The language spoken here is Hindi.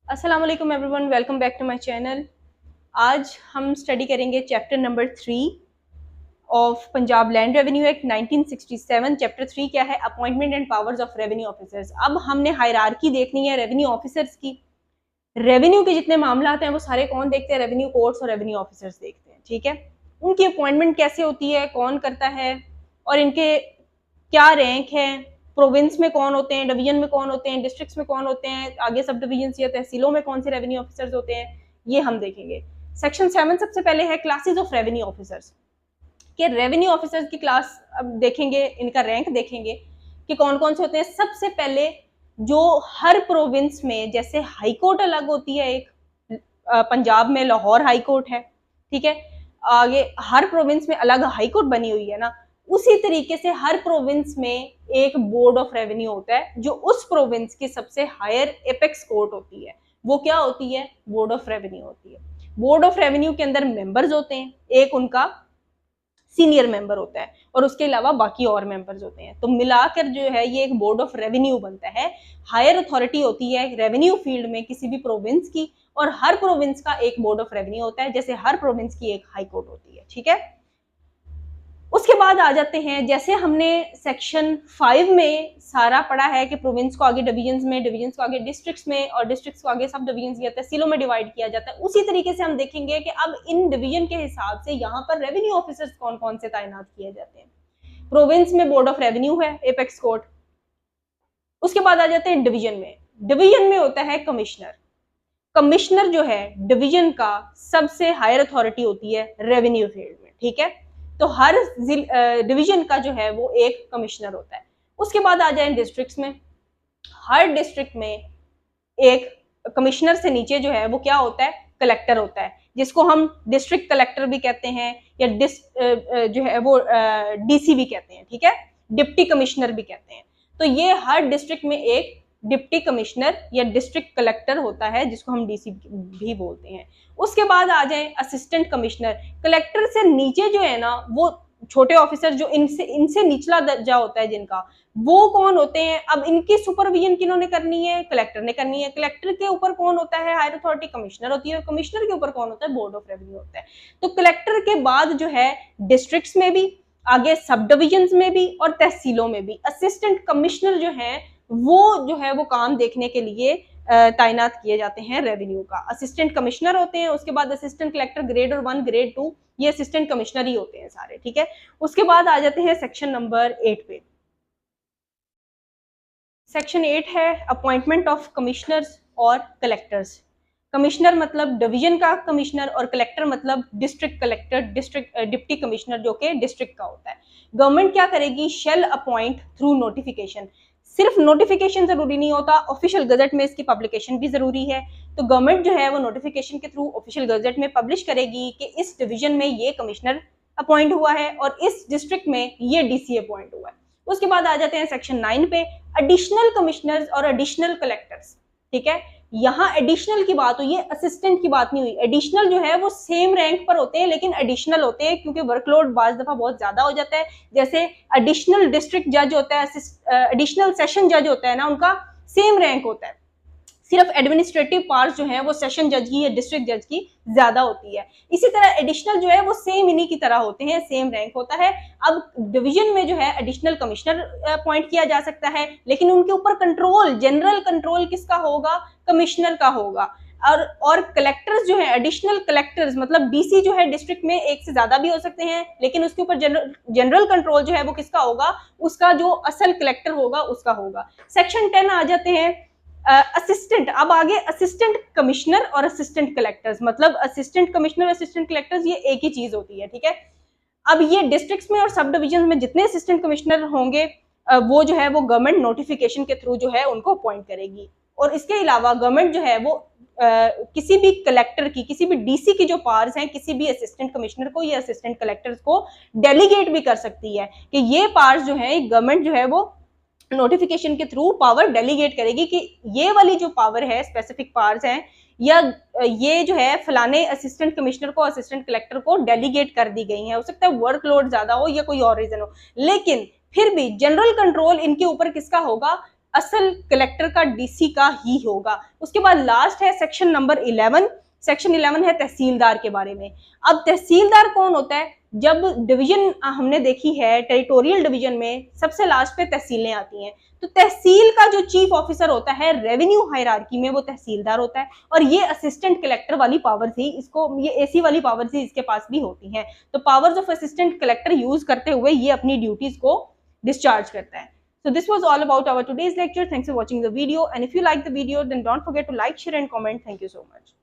अस्सलाम वालेकुम everyone, welcome back to my channel. आज हम स्टडी करेंगे chapter number 3 of Punjab land revenue act 1967। Chapter 3 क्या है? Appointment and powers of revenue officers. अब हमने हायरार्की देखनी है रेवेन्यू ऑफिसर्स की। रेवेन्यू के जितने मामला हैं वो सारे कौन देखते हैं? रेवेन्यू कोर्ट्स और रेवेन्यू ऑफिसर्स देखते हैं। ठीक है, उनकी अपॉइंटमेंट कैसे होती है, कौन करता है और इनके क्या रैंक है, प्रोविंस में कौन होते हैं, डिवीजन में कौन होते हैं, डिस्ट्रिक्ट्स में कौन होते हैं, आगे सब डिवीजन या तहसीलों में कौन से रेवेन्यू ऑफिसर्स होते हैं, ये हम देखेंगे। सेक्शन 7 सबसे पहले है क्लासेस ऑफ रेवेन्यू ऑफिसर्स। कि रेवेन्यू ऑफिसर्स की क्लास अब देखेंगे, इनका रैंक देखेंगे कि कौन कौन से होते हैं। सबसे पहले जो हर प्रोविंस में, जैसे हाई कोर्ट अलग होती है, एक पंजाब में लाहौर हाई कोर्ट है, ठीक है, आगे हर प्रोविंस में अलग हाई कोर्ट बनी हुई है ना, उसी तरीके से हर प्रोविंस में एक बोर्ड ऑफ रेवेन्यू होता है जो उस प्रोविंस की सबसे हायर एपेक्स कोर्ट होती है। वो क्या होती है? बोर्ड ऑफ रेवेन्यू होती है। बोर्ड ऑफ रेवेन्यू के अंदर मेंबर्स होते हैं, एक उनका सीनियर मेंबर होता है और उसके अलावा बाकी और मेंबर्स होते हैं। तो मिलाकर जो है ये एक बोर्ड ऑफ रेवेन्यू बनता है। हायर अथॉरिटी होती है रेवेन्यू फील्ड में किसी भी प्रोविंस की, और हर प्रोविंस का एक बोर्ड ऑफ रेवेन्यू होता है, जैसे हर प्रोविंस की एक हाई कोर्ट होती है। ठीक है, उसके बाद आ जाते हैं, जैसे हमने सेक्शन 5 में सारा पढ़ा है कि प्रोविंस को आगे डिवीजन्स में, डिवीजन्स को आगे डिस्ट्रिक्ट्स में और डिस्ट्रिक्ट्स को आगे सब डिवीजन्स या तहसीलों में डिवाइड किया जाता है, उसी तरीके से हम देखेंगे कि अब इन डिवीजन के हिसाब से यहाँ पर रेवेन्यू ऑफिसर्स कौन कौन से तैनात किए जाते हैं। प्रोविंस में बोर्ड ऑफ रेवेन्यू है, एपेक्स कोर्ट। उसके बाद आ जाते हैं डिवीजन में। डिवीजन में होता है कमिश्नर। कमिश्नर जो है डिवीजन का सबसे हायर अथॉरिटी होती है रेवेन्यू फील्ड में। ठीक है, तो हर डिवीजन का जो है वो एक कमिश्नर होता है। उसके बाद आ जाए डिस्ट्रिक्ट्स में। हर डिस्ट्रिक्ट में एक कमिश्नर से नीचे जो है वो क्या होता है? कलेक्टर होता है, जिसको हम डिस्ट्रिक्ट कलेक्टर भी कहते हैं या जो है वो डीसी भी कहते हैं। ठीक है, डिप्टी कमिश्नर भी कहते हैं। तो ये हर डिस्ट्रिक्ट में एक डिप्टी कमिश्नर या डिस्ट्रिक्ट कलेक्टर होता है, जिसको हम डीसी भी बोलते हैं। उसके बाद आ जाए असिस्टेंट कमिश्नर। कलेक्टर से नीचे जो है ना वो छोटे ऑफिसर जो इनसे निचला दर्जा होता है जिनका, वो कौन होते हैं? अब इनकी सुपरविजन किन्होंने करनी है? कलेक्टर ने करनी है। कलेक्टर के ऊपर कौन होता है? हायर अथॉरिटी कमिश्नर होती है। कमिश्नर के ऊपर कौन होता है? बोर्ड ऑफ रेवेन्यू होता है। तो कलेक्टर के बाद जो है डिस्ट्रिक्ट्स में भी, आगे सब डिविजन्स में भी और तहसीलों में भी असिस्टेंट कमिश्नर जो है वो जो है वो काम देखने के लिए तैनात किए जाते हैं रेवेन्यू का। असिस्टेंट कमिश्नर होते हैं, उसके बाद असिस्टेंट कलेक्टर ग्रेड 1 ग्रेड 2 ये असिस्टेंट कमिश्नर ही होते हैं सारे। ठीक है, उसके बाद आ जाते हैं सेक्शन नंबर 8 पे। सेक्शन 8 है अपॉइंटमेंट ऑफ कमिश्नर्स और कलेक्टर्स। कमिश्नर मतलब डिवीजन का कमिश्नर और कलेक्टर मतलब district collector, district deputy commissioner जो कि डिस्ट्रिक्ट का होता है। गवर्नमेंट क्या करेगी? Shall appoint through notification. सिर्फ नोटिफिकेशन जरूरी नहीं होता, ऑफिशियल गजट में इसकी पब्लिकेशन भी जरूरी है। तो गवर्नमेंट जो है वो नोटिफिकेशन के थ्रू ऑफिशियल गजट में पब्लिश करेगी कि इस डिवीजन में ये कमिश्नर अपॉइंट हुआ है और इस डिस्ट्रिक्ट में ये डीसी अपॉइंट हुआ है। उसके बाद आ जाते हैं सेक्शन 9 पे, एडिशनल कमिश्नर्स और एडिशनल कलेक्टर्स। ठीक है, यहाँ एडिशनल की बात हुई है, असिस्टेंट की बात नहीं हुई। एडिशनल जो है वो सेम रैंक पर होते हैं लेकिन एडिशनल होते हैं क्योंकि वर्कलोड बाज दफा बहुत ज्यादा हो जाता है। जैसे एडिशनल डिस्ट्रिक्ट जज होता है, एडिशनल सेशन जज होता है ना, उनका सेम रैंक होता है, सिर्फ एडमिनिस्ट्रेटिव पार्ट जो है वो सेशन जज की या डिस्ट्रिक्ट जज की ज्यादा होती है। इसी तरह एडिशनल जो है वो सेम इन्हीं की तरह होते हैं, सेम रैंक होता है। अब डिवीजन में जो है एडिशनल कमिश्नर अपॉइंट किया जा सकता है, लेकिन उनके ऊपर कंट्रोल, जनरल कंट्रोल किसका होगा? कमिश्नर का होगा। और कलेक्टर्स जो है, एडिशनल कलेक्टर्स मतलब डीसी जो है डिस्ट्रिक्ट में एक से ज्यादा भी हो सकते हैं, लेकिन उसके ऊपर जनरल कंट्रोल जो है वो किसका होगा? उसका जो असल कलेक्टर होगा उसका होगा। सेक्शन 10 आ जाते हैं असिस्टेंट। अब आगे असिस्टेंट कमिश्नर और असिस्टेंट कलेक्टर्स, मतलब असिस्टेंट कमिश्नर असिस्टेंट कलेक्टर्स ये एक ही चीज होती है। ठीक है, अब ये डिस्ट्रिक्ट्स में और सब डिविजन में जितने असिस्टेंट कमिश्नर होंगे वो जो है वो गवर्नमेंट नोटिफिकेशन के थ्रू जो है उनको अपॉइंट करेगी। और इसके अलावा गवर्नमेंट जो है वो किसी भी कलेक्टर की, किसी भी डीसी की जो पावर्स हैं, किसी भी असिस्टेंट कमिश्नर को या असिस्टेंट कलेक्टर्स को डेलीगेट भी कर सकती है कि ये पावर्स जो है गवर्नमेंट जो है वो नोटिफिकेशन के थ्रू पावर डेलीगेट करेगी कि ये वाली जो पावर है, स्पेसिफिक पावर्स हैं, या ये जो है फलाने असिस्टेंट कमिश्नर को, असिस्टेंट कलेक्टर को डेलीगेट कर दी गई है। हो सकता है वर्कलोड ज्यादा हो या कोई और रीजन हो, लेकिन फिर भी जनरल कंट्रोल इनके ऊपर किसका होगा? असल कलेक्टर का डीसी का ही होगा। उसके बाद लास्ट है सेक्शन नंबर 11। सेक्शन 11 है तहसीलदार के बारे में। अब तहसीलदार कौन होता है? जब डिवीजन हमने देखी है टेरिटोरियल डिवीजन में सबसे लास्ट पे तहसीलें आती हैं, तो तहसील का जो चीफ ऑफिसर होता है रेवेन्यू हायरार्की में वो तहसीलदार होता है। और ये असिस्टेंट कलेक्टर वाली पावर थी, इसको ये एसी वाली पावर थी, इसके पास भी होती है। तो powers of assistant collector use करते हुए ये अपनी ड्यूटीज को डिस्चार्ज करता है। So this was all about our today's lecture. Thanks for watching the video, and if you like the video then don't forget to like, share and comment. Thank you so much.